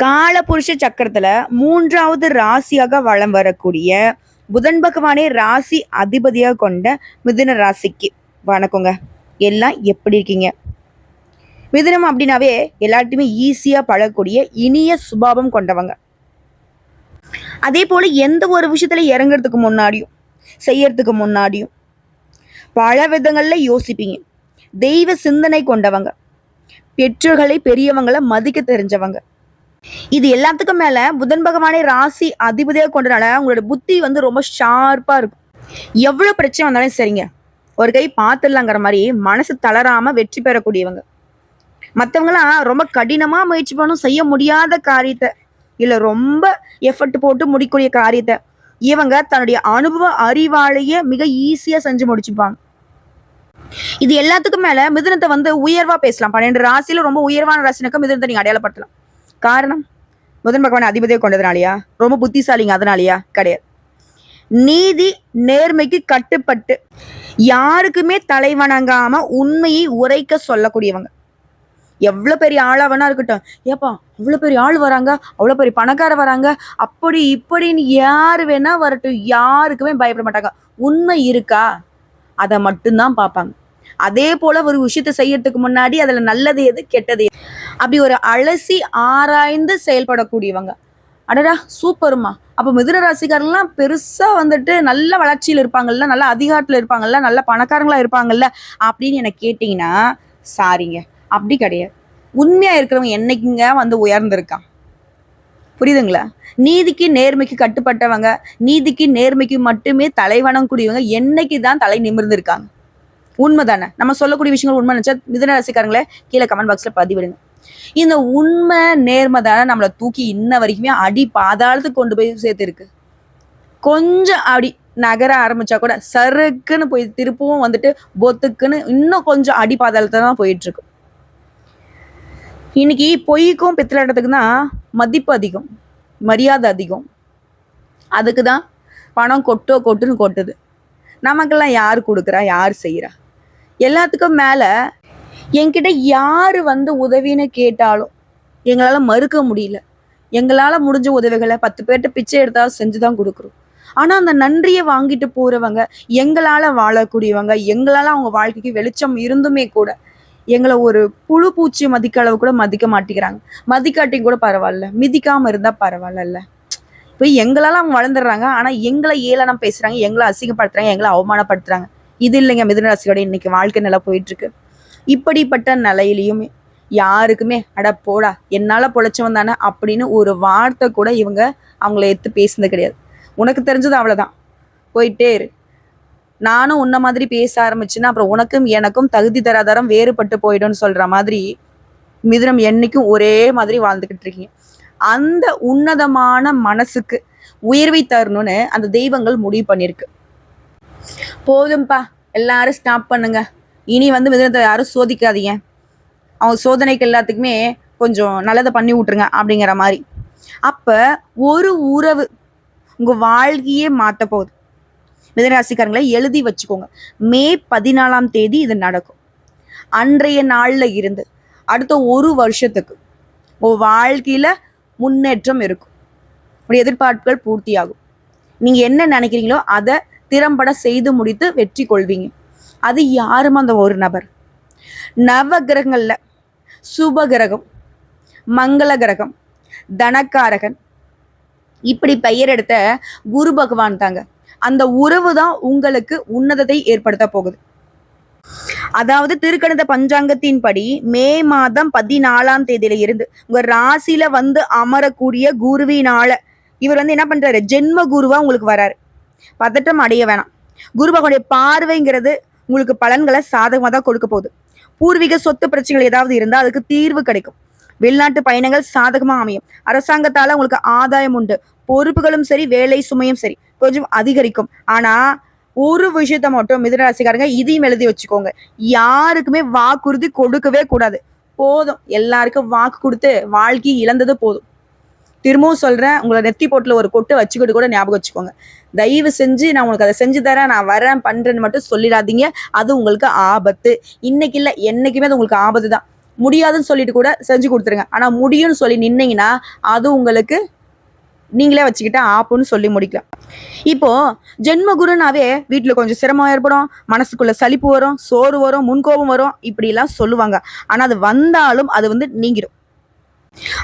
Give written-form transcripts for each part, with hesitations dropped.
காலபுருஷ சக்கரத்துல 3வது ராசியாக வலம் வரக்கூடிய புதன் பகவானே ராசி அதிபதியாக கொண்ட மிதுன ராசிக்கு வணக்கங்க. எல்லாம் எப்படி இருக்கீங்க? மிதுனம் அப்படின்னாவே எல்லார்ட்டையுமே ஈஸியா பழகக்கூடிய இனிய சுபாவம் கொண்டவங்க. அதே போல எந்த ஒரு விஷயத்துல இறங்குறதுக்கு முன்னாடியும் செய்யறதுக்கு முன்னாடியும் பல விதங்கள்ல யோசிப்பீங்க. தெய்வ சிந்தனை கொண்டவங்க, பெற்றோர்களை பெரியவங்களை மதிக்க தெரிஞ்சவங்க. இது எல்லாத்துக்கும் மேல புதன் பகவானே ராசி அதிபதியாக கொண்டனால உங்களோட புத்தி ரொம்ப ஷார்ப்பா இருக்கும். எவ்வளவு பிரச்சனை வந்தாலும் சரிங்க, ஒரு கை பார்த்துடலாங்கிற மாதிரி மனசு தளராம வெற்றி பெறக்கூடியவங்க. மற்றவங்களாம் ரொம்ப கடினமா முயற்சி பண்ணும் செய்ய முடியாத காரியத்தை இல்ல ரொம்ப எஃபர்ட் போட்டு முடிக்கூடிய காரியத்தை இவங்க தன்னுடைய அனுபவ அறிவாலேயே மிக ஈஸியா செஞ்சு முடிச்சுப்பாங்க. இது எல்லாத்துக்கும் மேல மிதுனத்தை உயர்வா பேசலாம். 12 ராசியில ரொம்ப உயர்வான ராசினாக்க மிதுனத்தை நீங்க அடையாளப்படுத்தலாம். காரணம், புதன் பகவான் அதிபதியை கொண்டதுனாலயா? ரொம்ப புத்திசாலிங்க அதனாலயா? கிடையாது. நீதி நேர்மைக்கு கட்டுப்பட்டு யாருக்குமே தலை வணங்காம உண்மையை உரைக்க சொல்லக்கூடியவங்க. எவ்வளவு பெரிய ஆளாவனா இருக்கட்டும், ஏப்பா அவ்வளவு பெரிய ஆள் வராங்க, அவ்வளவு பெரிய பணக்கார வராங்க, அப்படி இப்படின்னு யாரு வேணா வரட்டும், யாருக்குமே பயப்பட மாட்டாங்க. உண்மை இருக்கா அதை மட்டும்தான் பார்ப்பாங்க. அதே போல ஒரு விஷயத்தை செய்யறதுக்கு முன்னாடி அதுல நல்லது எது கெட்டது அப்படி ஒரு அலசி ஆராய்ந்து செயல்படக்கூடியவங்க. அடடா சூப்பருமா, அப்ப மிதுன ராசிக்காரங்களாம் பெருசா நல்ல வளர்ச்சியில இருப்பாங்கல்ல, நல்ல அதிகாரத்துல இருப்பாங்கல்ல, நல்ல பணக்காரங்களா இருப்பாங்கல்ல அப்படின்னு எனக்கு கேட்டீங்கன்னா சாரிங்க, அப்படி கிடையாது. உண்மையா இருக்கிறவங்க என்னைக்குங்க உயர்ந்திருக்கான்? புரியுதுங்களா? நீதிக்கு நேர்மைக்கு கட்டுப்பட்டவங்க, நீதிக்கு நேர்மைக்கு மட்டுமே தலைவணம் கூடியவங்க என்னைக்குதான் தலை நிமிர்ந்து இருக்காங்க. உண்மைதானே? நம்ம சொல்லக்கூடிய விஷயங்கள் உண்மை நினைச்சா மிதுன ராசிக்காரங்களே கீழே கமெண்ட் பாக்ஸ்ல பதிவிடுங்க. இந்த உண்மை நேர்மை தானே நம்மளை தூக்கி இன்ன வரைக்குமே அடி பாதாளத்துக்கு கொண்டு போய் சேர்த்து. கொஞ்சம் அடி நகர ஆரம்பிச்சா கூட சருக்குன்னு போய் திருப்பவும் பொத்துக்குன்னு இன்னும் கொஞ்சம் அடி பாதாளத்தை தான் போயிட்டு இருக்கு. இன்னைக்கு பொய்க்கும் பித்தலாட்டத்துக்கு தான் மதிப்பு அதிகம், மரியாதை அதிகம். அதுக்கு தான் பணம் கொட்டுன்னு கொட்டுது. நமக்கெல்லாம் யார் கொடுக்குறா, யார் செய்யறா? எல்லாத்துக்கும் மேல என்கிட்ட யாரு உதவின்னு கேட்டாலும் எங்களால மறுக்க முடியல. எங்களால முடிஞ்ச உதவிகளை 10 பேர்கிட்ட பிச்சை எடுத்தாலும் செஞ்சுதான் கொடுக்குறோம். ஆனா அந்த நன்றியை வாங்கிட்டு போறவங்க, எங்களால வாழக்கூடியவங்க, எங்களால அவங்க வாழ்க்கைக்கு வெளிச்சம் இருந்துமே கூட எங்களை ஒரு புழு பூச்சி மதிக்க அளவு கூட மதிக்க மாட்டேங்கிறாங்க. மதிக்காட்டியும் கூட பரவாயில்ல, மிதிக்காம இருந்தா பரவாயில்ல. இப்போ எங்களால அவங்க வளர்ந்துடுறாங்க, ஆனா எங்களை ஏளனம் பேசுறாங்க, எங்களை அசிங்கப்படுத்துறாங்க, எங்களை அவமானப்படுத்துறாங்க. இது இல்லைங்க மிதுன ராசியோட இன்னைக்கு வாழ்க்கை நிலை போயிட்டு இருக்கு. இப்படிப்பட்ட நிலையிலையுமே யாருக்குமே அட போடா என்னால பொழைச்சவன் தானே அப்படின்னு ஒரு வார்த்தை கூட இவங்க அவங்கள எடுத்து பேசுனது கிடையாது. உனக்கு தெரிஞ்சது அவ்வளவுதான், போயிட்டே இரு. நானும் உன்ன மாதிரி பேச ஆரம்பிச்சுன்னா அப்புறம் உனக்கும் எனக்கும் தகுதி தராதரம் வேறுபட்டு போயிடும்னு சொல்ற மாதிரி மிதுனம் என்னைக்கும் ஒரே மாதிரி வாழ்ந்துகிட்டு இருக்கீங்க. அந்த உன்னதமான மனசுக்கு உயர்வை தரணும்னு அந்த தெய்வங்கள் முடிவு பண்ணிருக்கு. போதும்பா, எல்லாரும் ஸ்டாப் பண்ணுங்க. இனி மிதுனத்தை யாரும் சோதிக்காதீங்க, அவங்க சோதனைக்கு எல்லாத்துக்குமே கொஞ்சம் நல்லதை பண்ணி விட்டுருங்க அப்படிங்கிற மாதிரி. அப்ப ஒரு உறவு உங்க வாழ்க்கையே மாத்த போகுது. மிதுனராசிக்காரங்களை எழுதி வச்சுக்கோங்க. மே 14ஆம் தேதி இது நடக்கும். அன்றைய நாள்ல இருந்து அடுத்த ஒரு வருஷத்துக்கு உங்க வாழ்க்கையில முன்னேற்றம் இருக்கும். உடைய எதிர்பார்ப்புகள் பூர்த்தியாகும். நீங்க என்ன நினைக்கிறீங்களோ அதை திறம்பட செய்து முடித்து வெற்றி கொள்வீங்க. அது யாரும் அந்த ஒரு நபர். நவ கிரகங்கள்ல சுப கிரகம், மங்கள கிரகம், தனக்காரகன் இப்படி பெயர் எடுத்த குரு பகவான் தாங்க. அந்த உறவு தான் உங்களுக்கு உன்னதத்தை ஏற்படுத்த போகுது. அதாவது திருக்கணித பஞ்சாங்கத்தின்படி மே மாதம் 14ஆம் தேதியில இருந்து உங்க ராசியில அமரக்கூடிய குருவினால இவர் என்ன பண்றாரு, ஜென்ம குருவா உங்களுக்கு வராரு. பதட்டம் அடைய வேணாம். குரு பகவானுடைய பார்வைங்கிறது உங்களுக்கு பலன்களை சாதகமாக தான் கொடுக்க போகுது. பூர்வீக சொத்து பிரச்சனைகள் ஏதாவது இருந்தால் அதுக்கு தீர்வு கிடைக்கும். வெளிநாட்டு பயணங்கள் சாதகமா அமையும். அரசாங்கத்தால உங்களுக்கு ஆதாயம் உண்டு. பொறுப்புகளும் சரி, வேலை சுமையும் சரி கொஞ்சம் அதிகரிக்கும். ஆனா ஒரு விஷயத்த மட்டும் மிதுனராசிக்காரங்க இதையும் எழுதி வச்சுக்கோங்க, யாருக்குமே வாக்குறுதி கொடுக்கவே கூடாது. போதும், எல்லாருக்கும் வாக்கு கொடுத்து வாழ்க்கை இழந்தது போதும். திரும்பவும் சொல்றேன், உங்களை நெத்தி போட்டுல ஒரு கொட்டு வச்சுக்கிட்டு கூட ஞாபகம் வச்சுக்கோங்க. தயவு செஞ்சு நான் உங்களுக்கு அதை செஞ்சு தரேன், நான் வரேன் பண்றேன்னு மட்டும் சொல்லிடாதீங்க. அது உங்களுக்கு ஆபத்து. இன்னைக்கு இல்லை என்னைக்குமே அது உங்களுக்கு ஆபத்து தான். முடியாதுன்னு சொல்லிட்டு கூட செஞ்சு கொடுத்துருங்க. ஆனா முடியும்னு சொல்லி நின்னீங்கன்னா அது உங்களுக்கு நீங்களே வச்சுக்கிட்ட ஆப்புன்னு சொல்லி முடிக்கலாம். இப்போ ஜென்மகுருனாவே வீட்டுல கொஞ்சம் சிரமம் ஏற்படும், மனசுக்குள்ள சலிப்பு வரும், சோறு வரும், முன்கோபம் வரும், இப்படி எல்லாம் சொல்லுவாங்க. ஆனா அது வந்தாலும் அது நீங்கிடும்.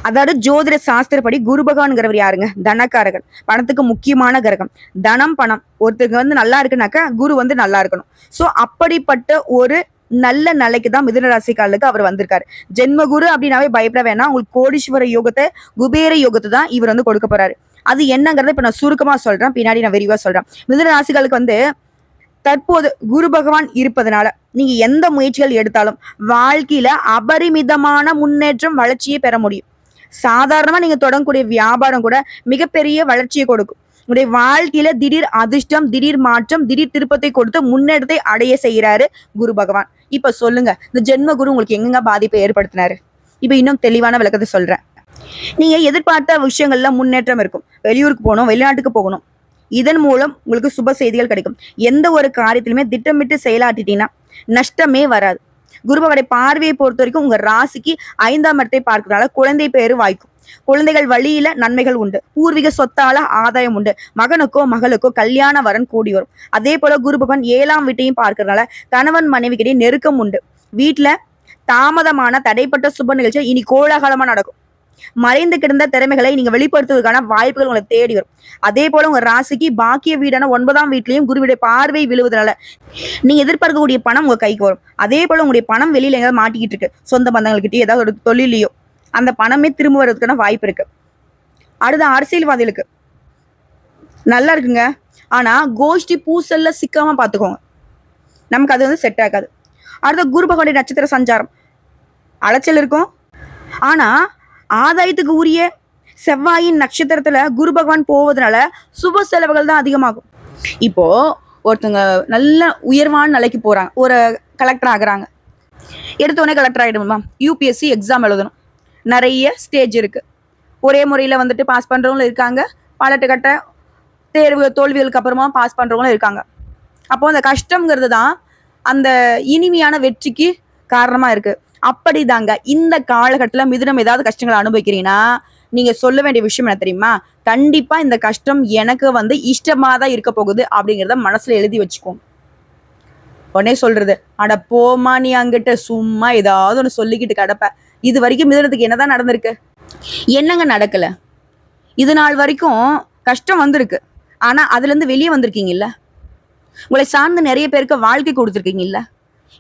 அதாவது ஜோதிட சாஸ்திரப்படி குரு பகவான்ங்கிறவர் யாருங்க? தனக்காரகன், பணத்துக்கு முக்கியமான கிரகம். தனம் பணம் ஒருத்தருக்கு நல்லா இருக்குனாக்கா குரு நல்லா இருக்கணும். சோ அப்படிப்பட்ட ஒரு நல்ல நிலைக்கு தான் மிதுன ராசிக்காரர்களுக்கு அவர் வந்திருக்காரு. ஜென்மகுரு அப்படின்னாவே பயப்பட வேணாம். உங்களுக்கு கோடீஸ்வர யோகத்தை, குபேர யோகத்தை தான் இவர் கொடுக்க போறாரு. அது என்னங்கிறத இப்ப நான் சுருக்கமா சொல்றேன், பின்னாடி நான் விரிவா சொல்றேன். மிதுன ராசிகளுக்கு தற்போது குரு பகவான் இருப்பதனால நீங்க எந்த முயற்சிகள் எடுத்தாலும் வாழ்க்கையில அபரிமிதமான முன்னேற்றம், வளர்ச்சியை பெற முடியும். சாதாரணமா நீங்க தொடங்கக்கூடிய வியாபாரம் கூட மிகப்பெரிய வளர்ச்சியை கொடுக்கும். உங்களுடைய வாழ்க்கையில திடீர் அதிர்ஷ்டம், திடீர் மாற்றம், திடீர் திருப்பத்தை கொடுத்து முன்னேற்றத்தை அடைய செய்யறாரு குரு பகவான். இப்ப சொல்லுங்க, இந்த ஜென்ம குரு உங்களுக்கு எங்கெங்க பாதிப்பை ஏற்படுத்தினாரு? இப்ப இன்னும் தெளிவான விளக்கத்தை சொல்றேன். நீங்க எதிர்பார்த்த விஷயங்கள்ல முன்னேற்றம் இருக்கும். வெளியூருக்கு போகணும், வெளிநாட்டுக்கு போகணும். இதன் மூலம் உங்களுக்கு சுப செய்திகள் கிடைக்கும். எந்த ஒரு காரியத்திலுமே திட்டமிட்டு செயலாற்றிட்டீங்கன்னா நஷ்டமே வராது. குருபவனுடைய பார்வையை பொறுத்த வரைக்கும் உங்க ராசிக்கு 5ஆம் இடத்தை பார்க்கறதால குழந்தை பேரு வாய்க்கும். குழந்தைகள் வழியில நன்மைகள் உண்டு. பூர்வீக சொத்தால ஆதாயம் உண்டு. மகனுக்கோ மகளுக்கோ கல்யாண வரன் கூடி வரும். அதே போல குரு பகவான் 7ஆம் வீட்டையும் பார்க்கறதுனால கணவன் மனைவிக்கிடையே நெருக்கம் உண்டு. வீட்டுல தாமதமான தடைப்பட்ட சுப நிகழ்ச்சிகள் இனி கோலாகலமா நடக்கும். மறைந்து கிடந்த திறமைகளை நீங்க வெளிப்படுத்துவதற்கான வாய்ப்புகள் உங்களை தேடி வரும். அதே போல உங்க ராசிக்கு பாக்கிய வீடான 9ஆம் வீட்லயும் குருவுடைய பார்வை விழுவதனால நீங்க எதிர்பார்க்கக்கூடிய பணம் உங்க கைக்கு வரும். அதே போல உங்களுடைய பணம் வெளியில எங்கேயாவது மாட்டிக்கிட்டு இருக்கு, சொந்த பந்தங்கள்கிட்ட ஏதாவது ஒரு தொழிலையோ, அந்த பணமே திரும்ப வர்றதுக்கான வாய்ப்பு இருக்கு. அடுத்த அரசியல்வாதிகளுக்கு நல்லா இருக்குங்க. ஆனா கோஷ்டி பூசல்ல சிக்காம பாத்துக்கோங்க, நமக்கு அது செட் ஆகாது. அடுத்த குரு பகவானுடைய நட்சத்திர சஞ்சாரம் அலைச்சல் இருக்கும். ஆனா ஆதாயத்துக்கு உரிய செவ்வாயின் நட்சத்திரத்துல குரு பகவான் போவதனால சுப செலவுகள் தான் அதிகமாகும். இப்போ ஒருத்தவங்க நல்ல உயர்வான நிலைக்கு போறாங்க, ஒரு கலெக்டர் ஆகுறாங்க. எடுத்தோடனே கலெக்டர் ஆகிடுமா? யூபிஎஸ்சி எக்ஸாம் எழுதணும், நிறைய ஸ்டேஜ் இருக்கு. ஒரே முறையில் பாஸ் பண்றவங்களும் இருக்காங்க, பலட்டுக்கட்ட தேர்வு தோல்விகளுக்கு அப்புறமா பாஸ் பண்றவங்களும் இருக்காங்க. அப்போ அந்த கஷ்டம்ங்கிறது தான் அந்த இனிமையான வெற்றிக்கு காரணமா இருக்கு. அப்படிதாங்க இந்த காலகட்டத்தில் மிதுனம் ஏதாவது கஷ்டங்களை அனுபவிக்கிறீங்கன்னா நீங்க சொல்ல வேண்டிய விஷயம் என்ன தெரியுமா? கண்டிப்பா இந்த கஷ்டம் எனக்கு இஷ்டமா தான் இருக்க போகுது அப்படிங்கிறத மனசுல எழுதி வச்சுக்கோங்க. உடனே சொல்றது, அட போமா நீ அங்கிட்ட சும்மா ஏதாவது ஒன்று சொல்லிக்கிட்டு கிடப்ப. இது வரைக்கும் மிதுனத்துக்கு என்னதான் நடந்திருக்கு? என்னங்க நடக்கல? இது நாள் வரைக்கும் கஷ்டம் வந்திருக்கு, ஆனா அதுல இருந்து வெளியே வந்திருக்கீங்கல்ல. உங்களை சார்ந்து நிறைய பேருக்கு வாழ்க்கை கொடுத்துருக்கீங்கல்ல.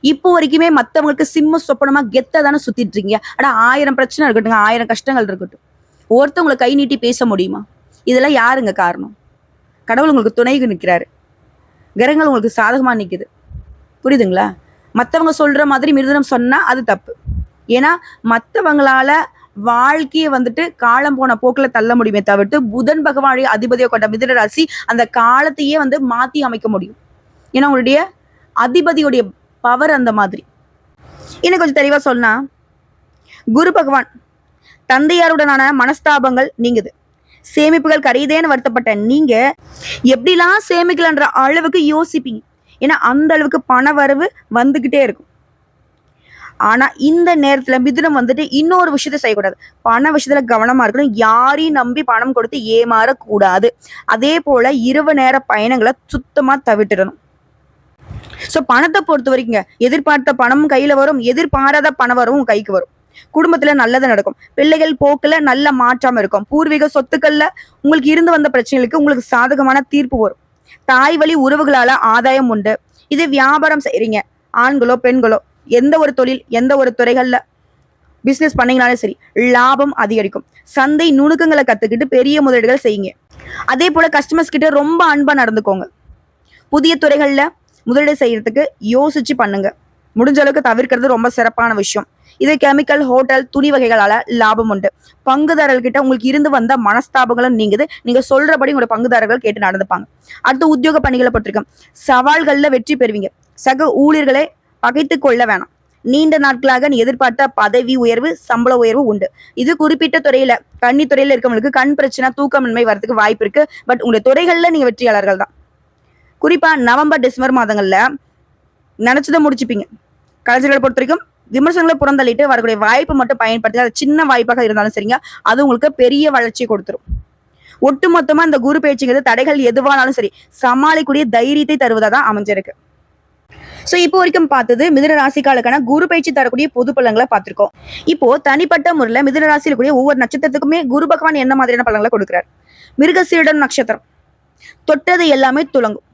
இப்போ வரைக்குமே மற்றவங்களுக்கு சிம்ம சொப்பனமா கெத்த தானே சுத்திட்டு இருக்கீங்க. ஆனா 1000 பிரச்சனை இருக்கட்டும், 1000 கஷ்டங்கள் இருக்கட்டும், ஒருத்தவங்களை கை நீட்டி பேச முடியுமா? இதெல்லாம் யாருங்க காரணம்? கடவுள் உங்களுக்கு துணைக்கு நிற்கிறாரு, கிரகங்கள் உங்களுக்கு சாதகமா நிற்குது. புரியுதுங்களா? மற்றவங்க சொல்ற மாதிரி மிருதனம் சொன்னா அது தப்பு. ஏன்னா மற்றவங்களால வாழ்க்கையை காலம் போன போக்குல தள்ள முடியுமே தவிர்த்து புதன் பகவானுடைய அதிபதியை கொண்ட மிதுன ராசி அந்த காலத்தையே மாத்தி அமைக்க முடியும். ஏன்னா உங்களுடைய அதிபதியுடைய பவர் அந்த மாதிரி. இன்னும் கொஞ்சம் தெளிவா சொன்னா, குரு பகவான் தந்தையாருடனான மனஸ்தாபங்கள் நீங்குது. சேமிப்புகள் கரையுதேன்னு வருத்தப்பட்ட நீங்க எப்படிலாம் சேமிக்கலன்ற அளவுக்கு யோசிப்பீங்க. ஏன்னா அந்த அளவுக்கு பண வரவு வந்துகிட்டே இருக்கும். ஆனா இந்த நேரத்துல மிதுனம் இன்னொரு விஷயத்த செய்யக்கூடாது. பண விஷயத்துல கவனமா இருக்கணும். யாரையும் நம்பி பணம் கொடுத்து ஏமாறக்கூடாது. அதே போல இரவு நேர பயணங்களை சுத்தமா தவிர்த்திடணும். சோ பணத்தை பொறுத்த வரைக்குங்க, எதிர்பார்த்த பணமும் கையில வரும், எதிர்பாராத பண வரவும் கைக்கு வரும். குடும்பத்துல நல்லது நடக்கும். பிள்ளைகள் போக்குல நல்ல மாற்றம் இருக்கும். பூர்வீக சொத்துக்கள்ல உங்களுக்கு இருந்து வந்த பிரச்சனைகளுக்கு உங்களுக்கு சாதகமான தீர்ப்பு வரும். தாய் வழி உறவுகளால ஆதாயம் உண்டு. இது வியாபாரம் செய்றீங்க, ஆண்களோ பெண்களோ, எந்த ஒரு தொழில் எந்த ஒரு துறைகள்ல பிசினஸ் பண்ணீங்கனாலும் சரி, லாபம் அதிகரிக்கும். சந்தை நுணுக்கங்களை கத்துக்கிட்டு பெரிய முதலீடுகள் செய்யுங்க. அதே போல கஸ்டமர்ஸ் கிட்ட ரொம்ப அன்பா நடந்துக்கோங்க. புதிய துறைகள்ல முதலீடு செய்யறதுக்கு யோசிச்சு பண்ணுங்க. முடிஞ்ச அளவுக்கு தவிர்க்கிறது ரொம்ப சிறப்பான விஷயம். இது கெமிக்கல், ஹோட்டல், துணி வகைகளால லாபம் உண்டு. பங்குதாரர்கிட்ட உங்களுக்கு இருந்து வந்த மனஸ்தாபங்களும் நீங்குது. நீங்க சொல்றபடி உங்களோட பங்குதாரர்கள் கேட்டு நடந்துப்பாங்க. அடுத்து உத்தியோக பணிகளை பற்றிருக்கோம். சவால்கள்ல வெற்றி பெறுவீங்க. சக ஊழியர்களை பகைத்து கொள்ள வேணாம். நீண்ட நாட்களாக நீ எதிர்பார்த்த பதவி உயர்வு, சம்பள உயர்வு உண்டு. இது குறிப்பிட்ட துறையில, கன்னித்துறையில இருக்கவங்களுக்கு கண் பிரச்சனை, தூக்கமின்மை வரதுக்கு வாய்ப்பு இருக்கு. பட் உங்களுடைய துறைகள்ல நீங்க வெற்றியாளர்கள் தான். குறிப்பா நவம்பர் டிசம்பர் மாதங்கள்ல நினைச்சதை முடிச்சுப்பீங்க. கலைஞர்களை பொறுத்த வரைக்கும் விமர்சனங்களை புறந்தள்ளிட்டு வரக்கூடிய வாய்ப்பு மட்டும் பயன்படுத்தி, அது சின்ன வாய்ப்பாக இருந்தாலும் சரிங்க, அது உங்களுக்கு பெரிய வளர்ச்சியை கொடுத்துரும். ஒட்டுமொத்தமா இந்த குரு பயிற்சிங்கிறது தடைகள் எதுவானாலும் சரி சமாளிக்கூடிய தைரியத்தை தருவதா தான் அமைஞ்சிருக்கு. சோ இப்போ வரைக்கும் பார்த்தது மிதுன ராசிக்காலுக்கான குரு பயிற்சி தரக்கூடிய பொது பலன்களை பார்த்திருக்கோம். இப்போ தனிப்பட்ட முறையில் மிதுன ராசியில் கூடிய ஒவ்வொரு நட்சத்திரத்துக்குமே குரு பகவான் என்ன மாதிரியான பலன்களை கொடுக்கிறார். மிருகசீரிடம் நட்சத்திரம் தொட்டது எல்லாமே துலங்கும்.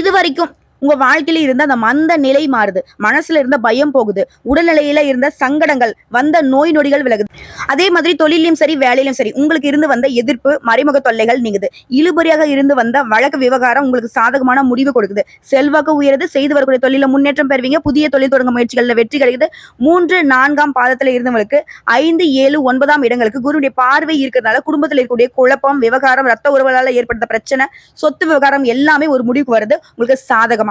இது வரைக்கும் உங்க வாழ்க்கையில இருந்த அந்த மந்த நிலை மாறுது, மனசுல இருந்த பயம் போகுது, உடல்நிலையில இருந்த சங்கடங்கள், வந்த நோய் நொடிகள் விலகுது. அதே மாதிரி தொழிலையும் சரி வேலையிலும் சரி உங்களுக்கு இருந்து வந்த எதிர்ப்பு மறைமுக தொல்லைகள் நீங்குது. இழுபறியாக இருந்து வந்த வழக்கு விவகாரம் உங்களுக்கு சாதகமான முடிவு கொடுக்குது. செல்வாக்கு உயருது, செய்து வரக்கூடிய தொழில முன்னேற்றம் பெறுவீங்க. புதிய தொழில் தொடங்க முயற்சிகள்ல வெற்றி கிடைக்குது. 3, 4ஆம் பாதத்துல இருந்தவங்களுக்கு 5, 7, 9ஆம் இடங்களுக்கு குருவுடைய பார்வை இருக்கிறதுனால குடும்பத்தில் இருக்கக்கூடிய குழப்பம், விவகாரம், ரத்த உறவுகளால ஏற்படுத்த பிரச்சனை, சொத்து விவகாரம் எல்லாமே ஒரு முடிவுக்கு வருது உங்களுக்கு சாதகமா.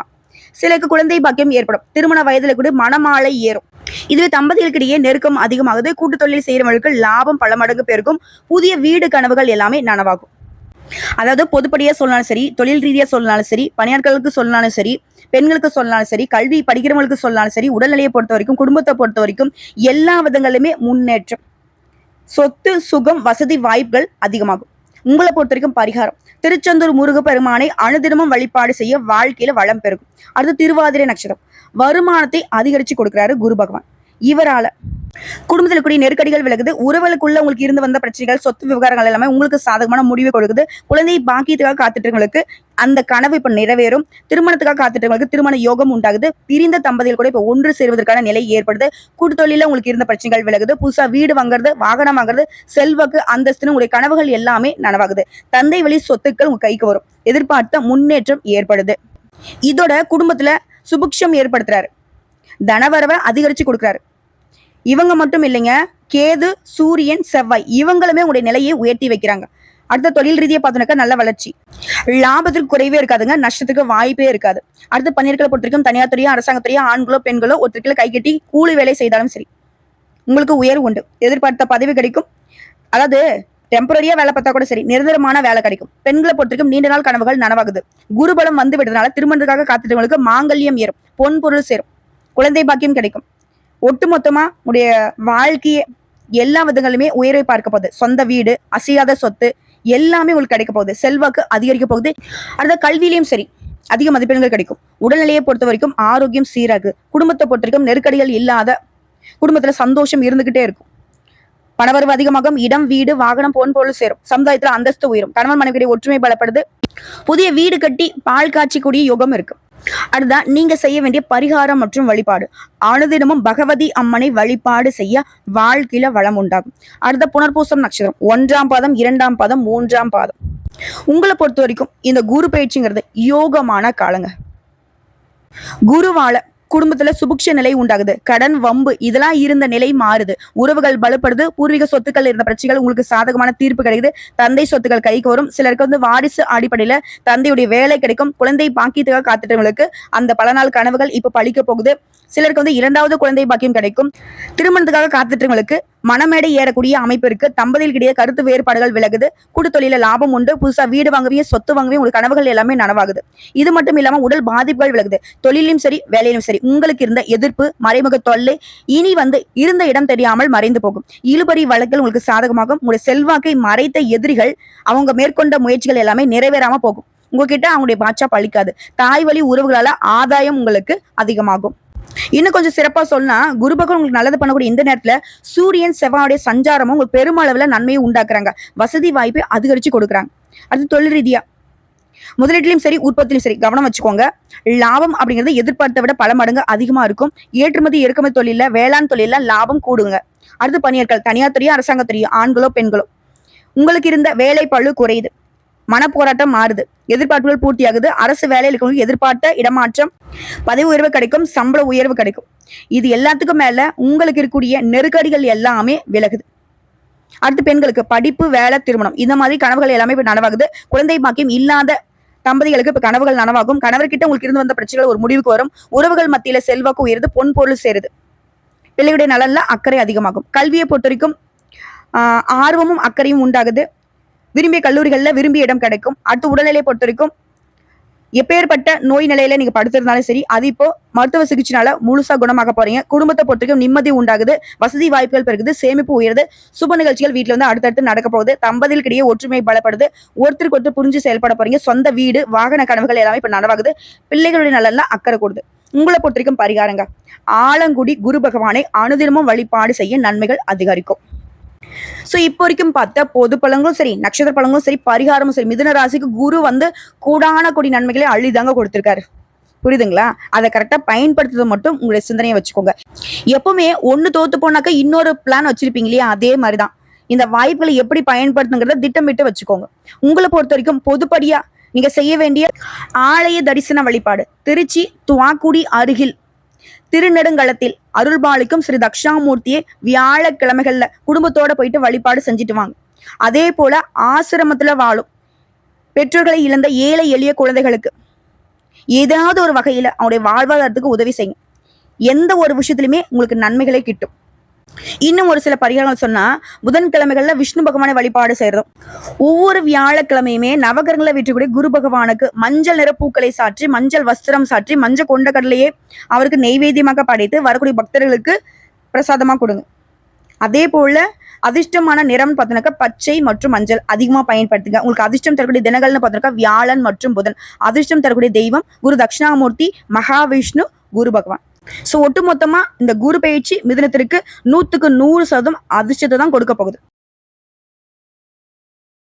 சிலருக்கு குழந்தை பாக்கியம் ஏற்படும். திருமண வயதுல கூட மனமாலை ஏறும். இதுவே தம்பதிகளுக்கிடையே நெருக்கம் அதிகமாகுது. கூட்டு தொழில் செய்யறவங்களுக்கு லாபம் பல மடங்கு பெருகும். புதிய வீடு கனவுகள் எல்லாமே நனவாகும். அதாவது பொதுப்படியா சொல்லனாலும் சரி, தொழில் ரீதியா சொல்லனாலும் சரி, பணியாட்களுக்கு சொல்லனாலும் சரி, பெண்களுக்கு சொல்லனாலும் சரி, கல்வி படிக்கிறவங்களுக்கு சொல்லனாலும் சரி, உடல்நிலையை பொறுத்த வரைக்கும், குடும்பத்தை பொறுத்த வரைக்கும் எல்லா விதங்களிலுமே முன்னேற்றம். சொத்து, சுகம், வசதி வாய்ப்புகள் அதிகமாகும். உங்களை பொறுத்த வரைக்கும் பரிகாரம் திருச்செந்தூர் முருகப்பெருமானை அனுதினமும் வழிபாடு செய்ய வாழ்க்கையில வளம் பெருகும். அடுத்து திருவாதிரை நட்சத்திரம் வருமானத்தை அதிகரிச்சு கொடுக்கிறாரு குரு பகவான். இவரால குடும்பத்தில் கூடிய நெருக்கடிகள் விலகுது. உறவுகளுக்குள்ள உங்களுக்கு இருந்து வந்த பிரச்சனைகள், சொத்து விவகாரங்கள் எல்லாமே உங்களுக்கு சாதகமான முடிவு கொடுக்குது. குழந்தை பாக்கியத்துக்காக காத்துட்டவங்களுக்கு அந்த கனவு இப்ப நிறைவேறும். திருமணத்துக்காக காத்துட்டவங்களுக்கு திருமண யோகம் உண்டாகுது. பிரிந்த தம்பதிகள் கூட இப்ப ஒன்று சேர்வதற்கான நிலை ஏற்படுது. கூட்டு தொழில உங்களுக்கு இருந்த பிரச்சனைகள் விலகுது. புதுசா வீடு வாங்குறது, வாகனம் வாங்குறது, செல்வாக்கு, அந்தஸ்துன்னு உங்களுடைய கனவுகள் எல்லாமே நனவாகுது. தந்தை வழி சொத்துக்கள் உங்க கைக்கு வரும். எதிர்பார்த்த முன்னேற்றம் ஏற்படுது. இதோட குடும்பத்துல சுபிக்ஷம் ஏற்படுத்துறாரு. தனவரவை அதிகரிச்சு கொடுக்குறாரு. இவங்க மட்டும் இல்லைங்க, கேது, சூரியன், செவ்வாய் இவங்களுமே உங்களுடைய நிலையை உயர்த்தி வைக்கிறாங்க. அடுத்த தொழில் ரீதியை பார்த்தோம்னாக்கா நல்ல வளர்ச்சி. லாபத்துக்கு குறைவே இருக்காதுங்க, நஷ்டத்துக்கு வாய்ப்பே இருக்காது. அடுத்து பணியாட்களை பொறுத்த வரைக்கும் தனியார் துறையோ அரசாங்கத்துறையோ ஆண்களோ பெண்களோ ஒருத்தருக்கு கை கட்டி கூலி வேலை செய்தாலும் சரி உங்களுக்கு உயர்வு உண்டு. எதிர்பார்த்த பதவி கிடைக்கும். அதாவது டெம்பரரியா வேலை பார்த்தா கூட சரி நிரந்தரமான வேலை கிடைக்கும். பெண்களை பொறுத்த வரைக்கும் நீண்ட நாள் கனவுகள் நனவாகுது. குருபலம் வந்து விடுறதுனால திருமணத்துக்காக காத்துட்டவங்களுக்கு மாங்கல்யம் ஏறும், பொன் பொருள் சேரும், குழந்தை பாக்கியம் கிடைக்கும். ஒட்டுமொத்தமா உடைய வாழ்க்கையை எல்லா விதங்களுமே உயர்வை பார்க்க போகுது. சொந்த வீடு, அசையாத சொத்து எல்லாமே உங்களுக்கு கிடைக்க போகுது. செல்வாக்கு அதிகரிக்க போகுது. அடுத்த கல்வியிலையும் சரி அதிக மதிப்பெண்கள் கிடைக்கும். உடல்நிலையை பொறுத்த வரைக்கும் ஆரோக்கியம் சீராகு. குடும்பத்தை பொறுத்த வரைக்கும் நெருக்கடிகள் இல்லாத குடும்பத்துல சந்தோஷம் இருந்துகிட்டே இருக்கும். பணவரவு அதிகமாகும். இடம், வீடு, வாகனம், பொன் பொருள் சேரும். சமுதாயத்துல அந்தஸ்து உயரும். கணவன் மனைவியுடைய ஒற்றுமை பலப்படுது. புதிய வீடு கட்டி பால் காய்ச்சக்கூடிய யோகம் இருக்கு. அடுத்ததான் நீங்க செய்ய வேண்டிய பரிகாரம் மற்றும் வழிபாடு. அனுதினமும் பகவதி அம்மனை வழிபாடு செய்ய வாழ்க்கையில வளம் உண்டாகும். அடுத்த புனர்பூசம் நட்சத்திரம் 1ஆம் பாதம், 2ஆம் பாதம், 3ஆம் பாதம். உங்களை பொறுத்த வரைக்கும் இந்த குரு பயிற்சிங்கிறது யோகமான காலங்க. குருவால குடும்பத்துல சுபிக்ஷ நிலை உண்டாகுது. கடன், வம்பு இதெல்லாம் இருந்த நிலை மாறுது. உறவுகள் பலப்படுது. பூர்வீக சொத்துக்கள் இருந்த பிரச்சனைகள் உங்களுக்கு சாதகமான தீர்ப்பு கிடைக்குது. தந்தை சொத்துக்கள் கைக்கு வரும். சிலருக்கு வந்து வாரிசு அடிப்படையில தந்தையுடைய வேலை கிடைக்கும். குழந்தை பாக்கியத்துக்காக காத்துட்டவங்களுக்கு அந்த பல நாள் கனவுகள் இப்ப பழிக்க போகுது. சிலருக்கு வந்து 2வது குழந்தை பாக்கியம் கிடைக்கும். திருமணத்துக்காக காத்துட்டவங்களுக்கு மனமேடை ஏறக்கூடிய அமைப்பு இருக்கு. தம்பதிகளுக்கிடையே கருத்து வேறுபாடுகள் விலகுது. கூட்டு தொழில லாபம் உண்டு. புதுசா வீடு வாங்கவே, சொத்து வாங்கவே உங்களுக்கு கனவுகள் எல்லாமே நனவாகுது. இது மட்டும் இல்லாம உடல் பாதிப்புகள் விலகுது. தொழிலும் சரி வேலையிலும் சரி உங்களுக்கு இருந்த எதிர்ப்பு, மறைமுக தொல்லை இனி வந்து இருந்த இடம் தெரியாமல் மறைந்து போகும். இழுபறி வழக்கில் உங்களுக்கு சாதகமாகும். உங்களுடைய செல்வாக்கை மறைத்த எதிரிகள் அவங்க மேற்கொண்ட முயற்சிகள் எல்லாமே நிறைவேறாம போகும். உங்ககிட்ட அவங்களுடைய பாட்சா பழிக்காது. தாய் வழி உறவுகளால ஆதாயம் உங்களுக்கு அதிகமாகும். இன்னும் கொஞ்சம் சிறப்பா சொன்னா குரு பகவான் உங்களுக்கு நல்லது பண்ணக்கூடிய இந்த நேரத்துல சூரியன், செவ்வாயுடைய சஞ்சாரமும் உங்களுக்கு பெருமளவுல நன்மையை உண்டாக்குறாங்க. வசதி வாய்ப்பை அதிகரிச்சு கொடுக்குறாங்க. அடுத்து தொழில் ரீதியா முதலீட்டிலும் சரி உற்பத்தியும் சரி கவனம் வச்சுக்கோங்க. லாபம் அப்படிங்கிறது எதிர்பார்த்த விட பல மடங்கு அதிகமா இருக்கும். ஏற்றுமதி இறக்குமதி தொழில, வேளாண் தொழில லாபம் கூடுங்க. அடுத்து பணியாட்கள் தனியார் துறையோ அரசாங்கத்துறையோ ஆண்களோ பெண்களோ உங்களுக்கு இருந்த வேலை பழு குறையுது. மனப்போராட்டம் மாறுது. எதிர்பார்ப்புகள் பூர்த்தியாகுது. அரசு வேலையில் இருக்கவங்களுக்கு எதிர்பார்த்த இடமாற்றம், பதவி உயர்வு கிடைக்கும். சம்பள உயர்வு கிடைக்கும். இது எல்லாத்துக்கும் மேல உங்களுக்கு இருக்கக்கூடிய நெருக்கடிகள் எல்லாமே விலகுது. அடுத்து பெண்களுக்கு படிப்பு, வேலை, திருமணம் இந்த மாதிரி கனவுகள் எல்லாமே இப்ப நனவாகுது. குழந்தை பாக்கியம் இல்லாத தம்பதிகளுக்கு இப்ப கனவுகள் நனவாகும். கணவர்கிட்ட உங்களுக்கு இருந்து வந்த பிரச்சனைகள் ஒரு முடிவுக்கு வரும். உறவுகள் மத்தியில செல்வாக்கு உயருது. பொன் பொருள் சேருது. பிள்ளைகளுடைய நலன்ல அக்கறை அதிகமாகும். கல்வியை பொறுத்த வரைக்கும் ஆர்வமும் அக்கறையும் உண்டாகுது. விரும்பிய கல்லூரிகள்ல விரும்பிய இடம் கிடைக்கும். அடுத்து உடல்நிலையை பொறுத்த வரைக்கும் எப்பேற்பட்ட நோய் நிலையில நீங்க படுத்திருந்தாலும் சரி, அது இப்போ மருத்துவ சிகிச்சைனால முழுசா குணமாக போறீங்க. குடும்பத்தை பொறுத்தவரைக்கும் நிம்மதி உண்டாகுது, வசதி வாய்ப்புகள் பெருகுது, சேமிப்பு உயருது, சுப நிகழ்ச்சிகள் வீட்டுல வந்து அடுத்தடுத்து நடக்க போகுது, தம்பதிகளுக்கிடையே ஒற்றுமை பலப்படுது, ஒருத்தருக்கு ஒருத்தர் புரிஞ்சு செயல்பட போறீங்க, சொந்த வீடு வாகன கனவுகள் எல்லாமே இப்ப நனவாகுது, பிள்ளைகளுடைய நலன்ல அக்கறை கொடுது. உங்களை பொறுத்த வரைக்கும் பரிகாரங்க, ஆலங்குடி குரு பகவானை அனுதினமும் வழிபாடு செய்ய நன்மைகள் அதிகரிக்கும். சோ இப்போ வரைக்கும் பார்த்தா பொது பலங்களும் சரி, நட்சத்திர பலங்களும் சரி, பரிகாரமும் சரி, மிதுன ராசிக்கு குரு வந்து கூடான கொடி நன்மைகளை அள்ளிதாங்க கொடுத்திருக்காரு. புரியுதுங்களா? அதை கரெக்டா பயன்படுத்துறது மட்டும் உங்களுடைய சிந்தனையை வச்சுக்கோங்க. எப்பவுமே ஒண்ணு தோத்து போனாக்க இன்னொரு பிளான் வச்சிருப்பீங்க இல்லையா, அதே மாதிரிதான் இந்த வாய்ப்புகளை எப்படி பயன்படுத்துங்கிறத திட்டமிட்டு வச்சுக்கோங்க. உங்களை பொறுத்த வரைக்கும் பொதுப்படியா நீங்க செய்ய வேண்டிய ஆலய தரிசன வழிபாடு, திருச்சி துவாக்குடி அருகில் திருநெடுங்களத்தில் அருள்பாலிக்கும் ஸ்ரீ தட்சிணாமூர்த்தியை வியாழக்கிழமைகள்ல குடும்பத்தோட போயிட்டு வழிபாடு செஞ்சுட்டு வாங்க. அதே போல ஆசிரமத்துல வாழும் பெற்றோர்களை இழந்த ஏழை எளிய குழந்தைகளுக்கு ஏதாவது ஒரு வகையில அவருடைய வாழ்வாதாரத்துக்கு உதவி செய்யுங்க. எந்த ஒரு விஷயத்திலுமே உங்களுக்கு நன்மைகளே கிட்டும். இன்னும் ஒரு சில பரிகாரங்கள் சொன்னா, புதன்கிழமைகள்ல விஷ்ணு பகவானை வழிபாடு செய்யறதும், ஒவ்வொரு வியாழக்கிழமையுமே நவகிரகங்களை வீட்டுக்கூடிய குரு பகவானுக்கு மஞ்சள் நிற பூக்களை சாற்றி, மஞ்சள் வஸ்திரம் சாற்றி, மஞ்சள் கொண்ட கடலையே அவருக்கு நெய்வேத்தியமாக படைத்து வரக்கூடிய பக்தர்களுக்கு பிரசாதமா கொடுங்க. அதே போல அதிர்ஷ்டமான நிறம் பார்த்தீங்கன்னாக்கா பச்சை மற்றும் மஞ்சள் அதிகமா பயன்படுத்துங்க. உங்களுக்கு அதிர்ஷ்டம் தரக்கூடிய தினங்கள்னு பார்த்தீங்கன்னா வியாழன் மற்றும் புதன். அதிர்ஷ்டம் தரக்கூடிய தெய்வம் குரு தட்சிணாமூர்த்தி, மகாவிஷ்ணு, குரு பகவான். சோ ஒட்டுமொத்தமா இந்த குரு பயிற்சி மிதுனத்திற்கு 100% அதிர்ஷ்டத்தை தான் கொடுக்க போகுது.